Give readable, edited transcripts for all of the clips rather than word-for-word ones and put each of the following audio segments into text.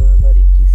2021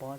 5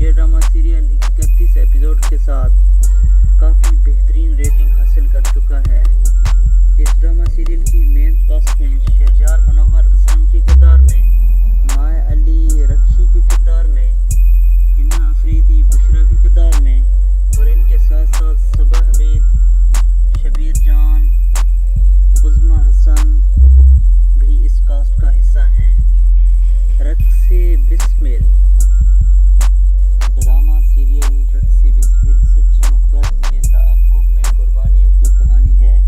یہ drama serial 31 episode کے ساتھ کافی بہترین ریٹنگ حاصل کر چکا ہے۔ اس ڈرامہ سیریل کی مین کاسٹ میں شہریار منور اسلم کے کردار میں، مائع علی رکشی کے کردار میں، ہنا افریدی بشرا کے کردار میں، اور ان کے ساتھ ساتھ صبا حمید، شبیر جان، عظمی حسن بھی اس کاسٹ کا حصہ ہیں۔ رقص بسمل ڈرامہ سیریل رقص بسمل سچی محبت کے تعاقب میں قربانیوں کی کہانی ہے۔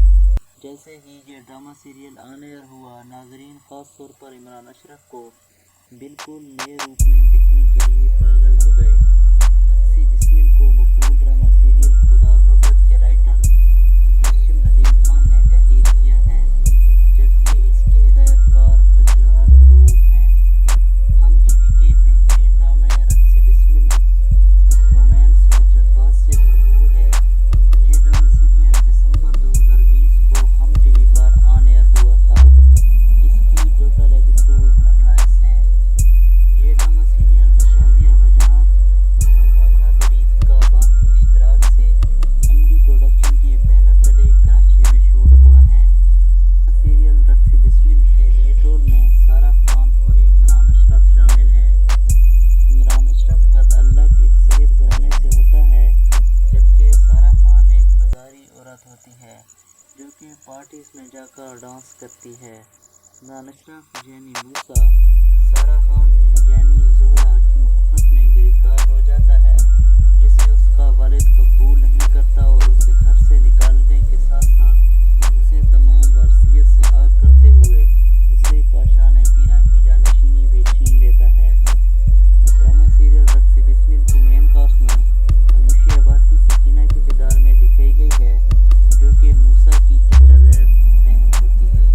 جیسے ہی یہ ڈرامہ سیریل آن ایئر ہوا، ناظرین خاص طور پر عمران اشرف کو بالکل نئے روپ میں دیکھنے کے لیے پاگل ہو گئے۔ رقص بسمل کو مقبول ڈرامہ سیریل خدا نبرت کے رائٹر نسیم ندیم خان نے تحریر کیا ہے، جبکہ اس کے ہدایت کار وجاہت روف ہیں۔ ہم ٹی وی کے بہترین ڈرامے رقص بسمل رومانس اور جذبات سے بھرپور ہے۔ یہ ڈرامہ سیریل دسمبر 2020 کو ہم ٹی وی پر آن ایئر ہوا تھا۔ اس کی ٹوٹل ایپیسوڈ 28 ہیں۔ یہ ڈرامہ سیریل شازیہ وجاہت اور مومنہ درید کا باہمی اشتراک سے امڈی پروڈکشن کے بینر تلے کراچی میں شوٹ ہوا ہے۔ سیریل رقص بسمل کے لیڈ رول میں سارہ خان اور عمران اشرف شامل ہیں۔ عمران اشرف کا تعلق ایک سید گھرانے سے ہوتا ہے، جبکہ سارہ خان ایک بازاری عورت ہوتی ہے جو کہ پارٹیز میں جا کر ڈانس کرتی ہے۔ عمران اشرف یعنی موسیٰ سارہ خان یعنی زہرا کی محبت میں گرفتار ہو جاتا ہے، جسے اس کا والد قبول نہیں کرتا اور اسے گھر سے نکالنے کے ساتھ ساتھ اسے تمام وارثیت سے آگ کرتے ہوئے اسے کاشان پیرا کی جانشینی بھی چھین لیتا ہے۔ ڈرامہ سیریل رقص بسمل کی مین کاسٹ میں انوشی عباسی سکینہ کے کردار میں دکھائی گئی ہے، جو کہ موسیٰ کی چچا زید بہن ہوتی ہے۔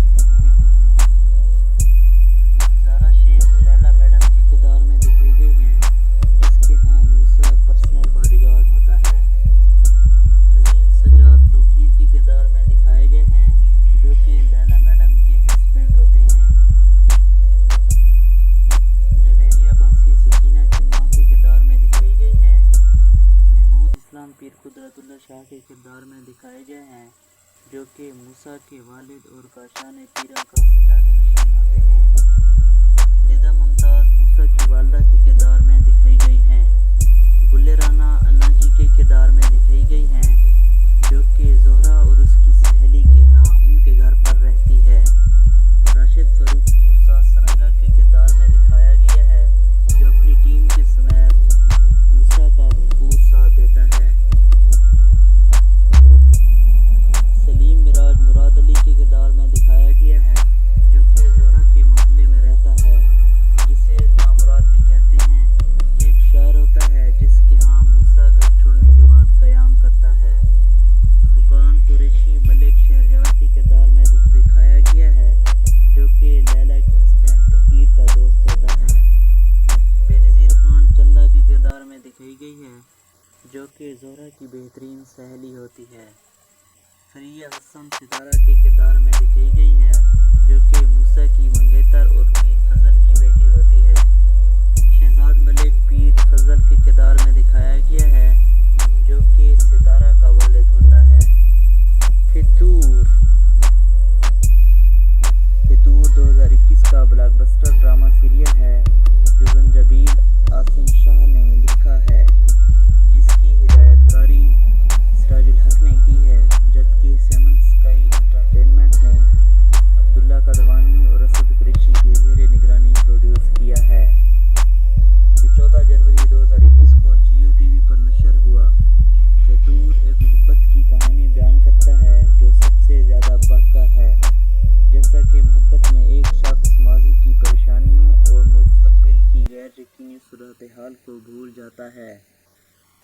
زارا شیخ لیلا میڈم کے کردار میں دکھائی گئی ہیں، جس کے ہاں موسیٰ پرسنل باڈی گارڈ ہوتا ہے۔ عظیم سجاد توقیر کے کردار میں دکھائے گئے ہیں، جو کہ لیلا میڈم کے ہسبینڈ ہوتے ہیں۔ جویریہ عباسی سکینہ کی ماں کے کردار میں دکھائی گئی ہیں۔ محمود اسلام پیر قدرت اللہ شاہ کے کردار میں دکھائے گئے ہیں، جو کہ موسیٰ کے والد اور کاشان پیرا کا سجادہ نشین ہوتے ہیں۔ لیدا ممتاز موسیٰ کی والدہ کے کردار میں دکھائی گئی ہیں۔ گل رانا انا جی کے کردار میں دکھائی گئی ہیں، جو کہ زہرا اور اس کی سہیلی کے ہاں ان کے گھر پر رہتی ہے۔ راشد فاروقی استاد سرنگا کے کردار میں دکھایا گیا ہے، جو اپنی ٹیم کے سمیت موسیٰ کا بھرپور ساتھ دیتا ہے۔ سلیم مراج مراد علی کے کردار میں دکھایا گیا ہے، جو کہ زہرا کے محلے میں رہتا ہے، جسے نامراد بھی کہتے ہیں۔ یہ ایک شاعر ہوتا ہے جس کے ہاں موسیٰ گھر چھوڑنے کے بعد قیام کرتا ہے۔ فرقان قریشی ملک شہریار کے کردار میں دکھایا گیا ہے، جو کہ لیلا کے ہسبینڈ توقیر کا دوست ہوتا ہے۔ بے نظیر خان چندہ کے کردار میں دکھائی گئی ہے، جو کہ زہرا کی بہترین سہیلی ہوتی ہے۔ فریہ حسن ستارہ کے کردار میں دکھائی گئی ہے، جو کہ موسیٰ کی منگیتر اور پیر فضل کی بیٹی ہوتی ہے۔ شہزاد ملک پیر فضل کے کردار میں دکھایا گیا ہے، جو کہ ستارہ کا والد ہوتا ہے۔ فطور 2021 کا بلاک بسٹر ڈرامہ سیریل ہے، جو زنجبیل عاصم شاہ نے لکھا ہے، جس کی ہدایت کاری سراج الحق نے کی ہے، جبکہ سیمن اسکائی انٹرٹینمنٹ نے عبداللہ قادوانی اور اسد قریشی کی زیر نگرانی پروڈیوس کیا ہے۔ یہ 14 جنوری 2021 کو جیو ٹی وی پر نشر ہوا۔ فطور ایک محبت کی کہانی بیان کرتا ہے جو سب سے زیادہ بڑھ کر ہے، جیسا کہ محبت میں ایک شخص ماضی کی پریشانیوں اور مستقبل کی غیر یقینی صورتحال کو بھول جاتا ہے۔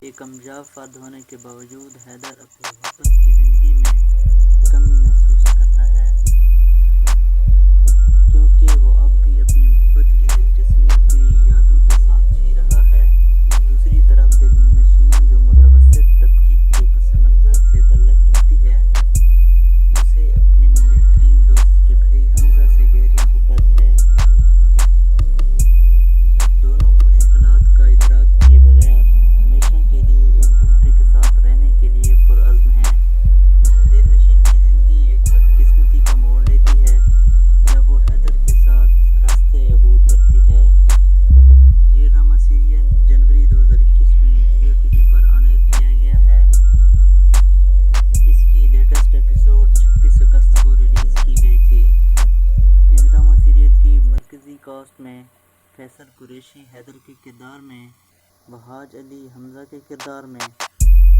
ایک کامیاب فرد ہونے کے باوجود حیدر اپنی محبت کی زندگی میں کمی محسوس کرتا ہے، کیونکہ وہ اب بھی اپنی محبت کی دلچسپیوں کی یادوں کے ساتھ جی رہا ہے۔ دوسری طرف دل نشین جو متوسط طبقے کے پس منظر سے تعلق رکھتی ہے، اسے اپنی بہترین دوست کے بھائی حمزہ سے گہری محبت ہے۔ دونوں مشکلات کا ادراک کیے بغیر کاسٹ میں فیصل قریشی حیدر کے کردار میں، وہاج علی حمزہ کے کردار میں،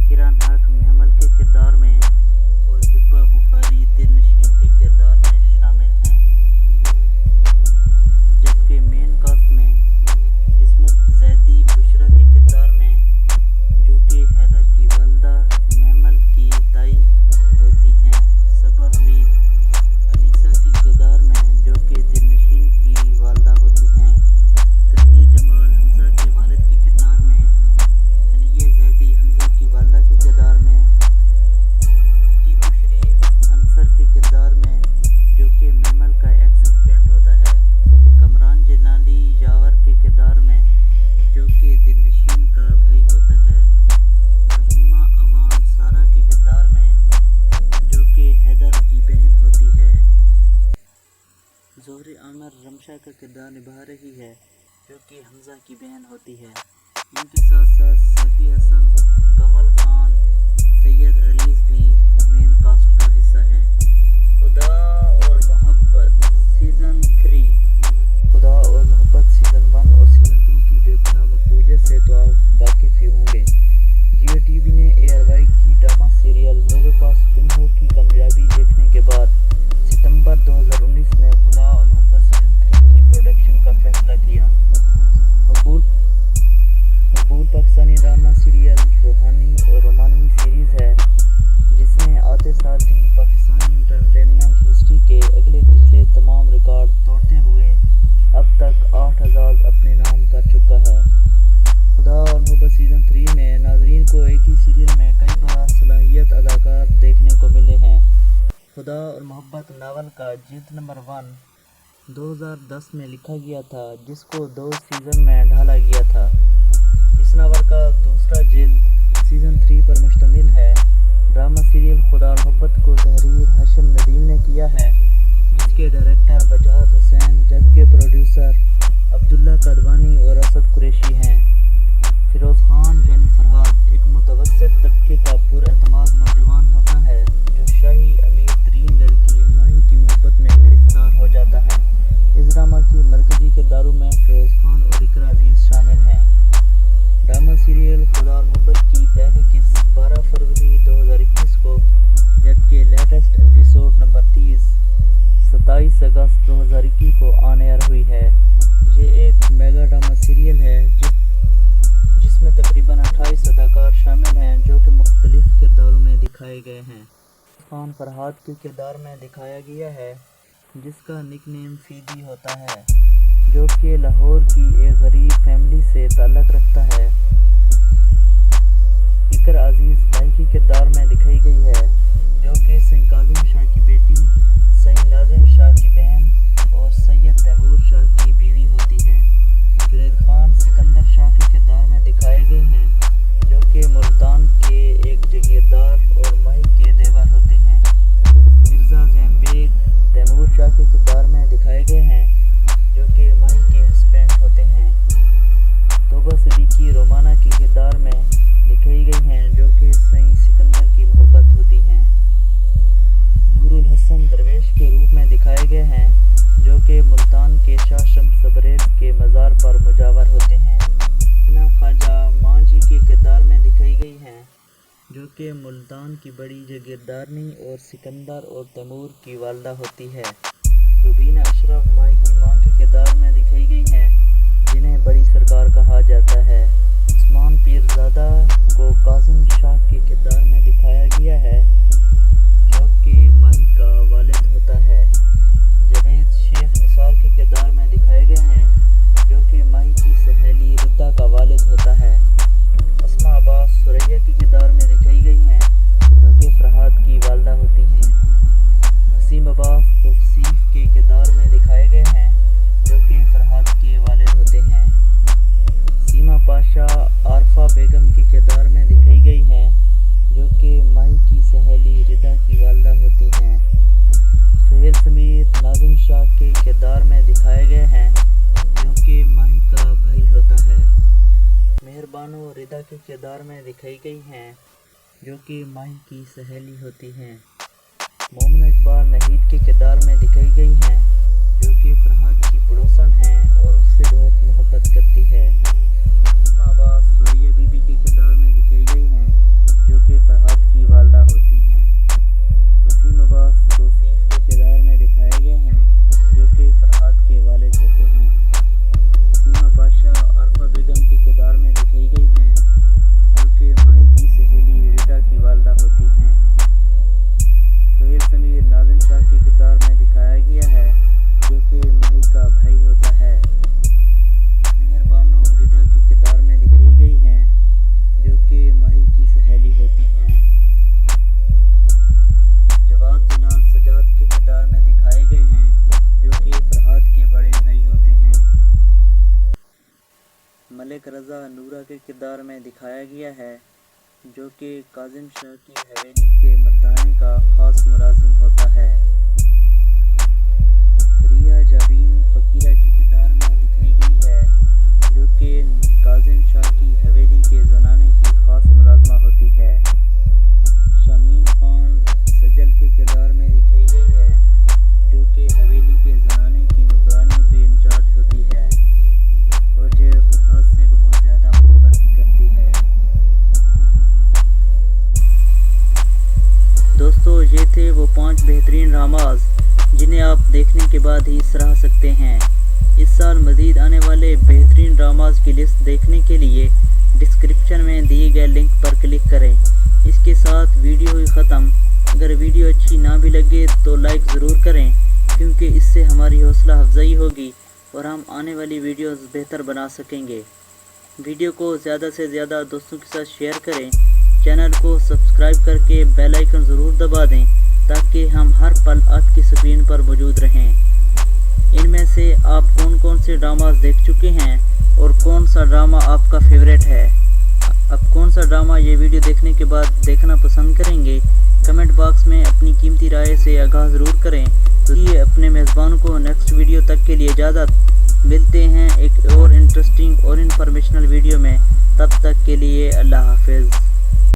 کرن حق محمل کے کردار میں اور ہبہ بخاری دل نشین کے کردار میں شامل ہیں، جبکہ مین کاسٹ میں عصمت زیدی بشریٰ کے کردار میں، جو کہ حیدر کی والدہ محمل کی تائی ہوتی ہیں، صبا حمید انیسہ کے کردار میں، جو کہ دل نشین کی والدہ ہوتی ہیں، تنویر جمال حمزہ کے والد کے کردار میں، ہنیہ زیدی حمزہ کی والدہ کے کردار میں، ٹیپو شریف انصر کے کردار میں، جو کہ محمل کا ایکس ہسبینڈ ہوتا ہے، کمران جلالی یاور کے کردار میں، جو کہ دل نشین کا بھائی ہوتا ہے، فہیمہ عوان سارہ کے کردار میں، جو کہ حیدر کی بہن ہوتی ہے، زہری عامر رمشا کا کردار نبھا رہی ہے، جو کہ حمزہ کی بہن ہوتی ہے۔ ان کے ساتھ ساتھ سیفی حسن، کنول خان، سید عریض بھی مین کاسٹ کا حصہ ہیں۔ خدا اور محبت سیزن 3 خدا اور محبت سیزن 1 اور سیزن 2 کی بے پناہ مقبولیت سے تو آپ واقف ہی ہوں گے۔ جیو ٹی وی نے اے آر وائی کی ڈرامہ سیریل میرے پاس تم ہو کی کامیابی دیکھنے کے بعد ستمبر 2019 میں خدا اور محبت سیزن 3 کی پروڈکشن کا فیصلہ کیا۔ مقبول پاکستانی ڈرامہ سیریل روحانی اور رومانوی سیریز ہے، جس نے آتے ساتھ ہی پاکستانی انٹرٹینمنٹ ہسٹری کے اگلے پچھلے تمام ریکارڈ توڑتے ہوئے اب تک 8 اعزاز اپنے نام کر چکا ہے۔ خدا اور محبت سیزن 3 میں ناظرین کو ایک ہی سیریل میں کئی بڑا صلاحیت اداکار دیکھنے کو ملے ہیں۔ خدا اور محبت ناول کا جلد نمبر 1 2010 میں لکھا گیا تھا، جس کو 2 سیزن میں ڈھالا گیا تھا۔ اس ناول کا دوسرا جلد سیزن 3 پر مشتمل ہے۔ ڈرامہ سیریل خدا اور محبت کو تحریر ہاشم ندیم نے کیا ہے، جس کے ڈائریکٹر بجاد حسین، جبکہ پروڈیوسر عبداللہ قادوانی اور اسد قریشی ہیں۔ فیروز خان یعنی فرحاد ایک متوسط طبقے کا پر اعتماد نوجوان ہوتا ہے، جو شاہی امیر ترین لڑکی ماہی کی محبت میں گرفتار ہو جاتا ہے۔ اس ڈرامہ کی مرکزی کرداروں میں فیروز خان اور اقرا عزیز شامل ہیں۔ ڈرامہ سیریل خدا اور محبت کی پہلی قسط 12 فروری 2021 کو، جبکہ لیٹسٹ ایپیسوڈ نمبر 30 27 اگست 2021 کو آن ایئر ہوئی ہے۔ یہ ایک میگا ڈرامہ سیریل ہے جس میں تقریباً 28 اداکار شامل ہیں، جو کہ مختلف کرداروں میں دکھائے گئے ہیں۔ خان فرحاد کے کردار میں دکھایا گیا ہے، جس کا نک نیم فیدی ہوتا ہے، جو کہ لاہور کی ایک غریب فیملی سے تعلق رکھتا ہے۔ اقرا عزیز بھائی کے کردار میں دکھائی گئی ہے، جو کہ سید کاظم شاہ کی بیٹی، سید ناظم شاہ کی بہن اور سید تیمور شاہ کی بیوی ہوتی ہیں۔ جنید خان سکندر شاہ کے کردار میں دکھائے گئے ہیں، جو کہ ملتان کے ایک جاگیردار اور ماہی کے دیور ہوتے ہیں۔ مرزا زین بیگ تیمور شاہ کے کردار میں دکھائے گئے ہیں، جو کہ ماہی کے ہسبینڈ ہوتے ہیں۔ توبہ صدیقی رومانہ کے کردار میں دکھائی گئی ہیں، جو کہ سید سکندر کی محبت ہوتی ہیں۔ نور الحسن درویش کے روپ میں دکھائے گئے ہیں، جو کہ ملتان کے شاہ شمس تبریز کے مزار پر مجاور ہوتے ہیں۔ حنا خواجہ ماں جی کے کردار میں دکھائی گئی ہیں، جو کہ ملتان کی بڑی جاگیردارنی اور سکندر اور تیمور کی والدہ ہوتی ہے۔ روبینہ اشرف ماہی کی ماں کے کردار میں دکھائی گئی ہیں، جنہیں بڑی سرکار کہا جاتا ہے۔ عثمان پیرزادہ کو کاظم شاہ کے کردار میں دکھایا گیا ہے، جو کہ ماہی کا والد ہوتا ہے۔ جنید شیخ نثار کے کردار میں دکھائے گئے ہیں، جو کہ ماہی کی سہیلی ردا کا والد ہوتا ہے۔ اسماء عباس ثریا کے کردار میں دکھائی گئی ہیں، جو کہ فرحاد کی والدہ ہوتی ہیں۔ وسیم عباس توصیف کے کردار میں دکھائے گئے ہیں، جو کہ فرحاد کے والد ہوتے ہیں۔ سیما پاشا عارفہ بیگم کے کردار میں دکھائی گئی ہیں، جو کہ ماہی کی سہیلی ردا کی والدہ ہوتی ہیں۔ سہیل سمیت ناظم شاہ کے کردار میں دکھائے گئے ہیں، جو کہ ماہی کا بھائی ہوتا ہے۔ مہربانو ردا کے کردار میں دکھائی گئی ہیں، جو کہ ماہی کی سہیلی ہوتی ہیں۔ مومنہ اقبال نہید کے کردار میں دکھائی گئی ہیں، جو کہ فرحاد کی پڑوسن ہیں ملک رضا نورہ کے کردار میں دکھایا گیا ہے، جو کہ کاظم شاہ کی حویلی کے مردانے کا خاص ملازم ہوتا ہے۔ ریحہ جابین فقیرہ کے کردار میں دکھائی گئی ہے، جو کہ کاظم شاہ کی حویلی کے زنانے کی خاص ملازمہ ہوتی ہے۔ شمیم خان سجل کے کردار میں دکھائی گئی ہے، جو کہ حویلی کے زنانے کی نگرانی پہ انچارج ہوتی ہے اور جو فرحات سے بہت زیادہ محبت بھی کرتی ہے۔ دوستو، یہ تھے وہ 5 بہترین ڈراماز جنہیں آپ دیکھنے کے بعد ہی سراہ سکتے ہیں۔ اس سال مزید آنے والے بہترین ڈراماز کی لسٹ دیکھنے کے لیے ڈسکرپشن میں دیے گئے لنک پر کلک کریں۔ اس کے ساتھ ویڈیو ہوئی ختم۔ اگر ویڈیو اچھی نہ بھی لگے تو لائک ضرور کریں، کیونکہ اس سے ہماری حوصلہ افزائی ہوگی اور ہم آنے والی ویڈیوز بہتر بنا سکیں گے۔ ویڈیو کو زیادہ سے زیادہ دوستوں کے ساتھ شیئر کریں۔ چینل کو سبسکرائب کر کے بیل آئیکن ضرور دبا دیں تاکہ ہم ہر پل آپ کی اسکرین پر موجود رہیں۔ ان میں سے آپ کون کون سے ڈراماز دیکھ چکے ہیں اور کون سا ڈرامہ آپ کا فیوریٹ ہے؟ اب کون سا ڈرامہ یہ ویڈیو دیکھنے کے بعد دیکھنا پسند کریں گے؟ کمنٹ باکس میں اپنی قیمتی رائے سے آگاہ ضرور کریں۔ تو یہ اپنے میزبان کو نیکسٹ ویڈیو تک کے لیے اجازت۔ ملتے ہیں ایک اور انٹرسٹنگ اور انفارمیشنل ویڈیو میں، تب تک کے لیے اللہ حافظ۔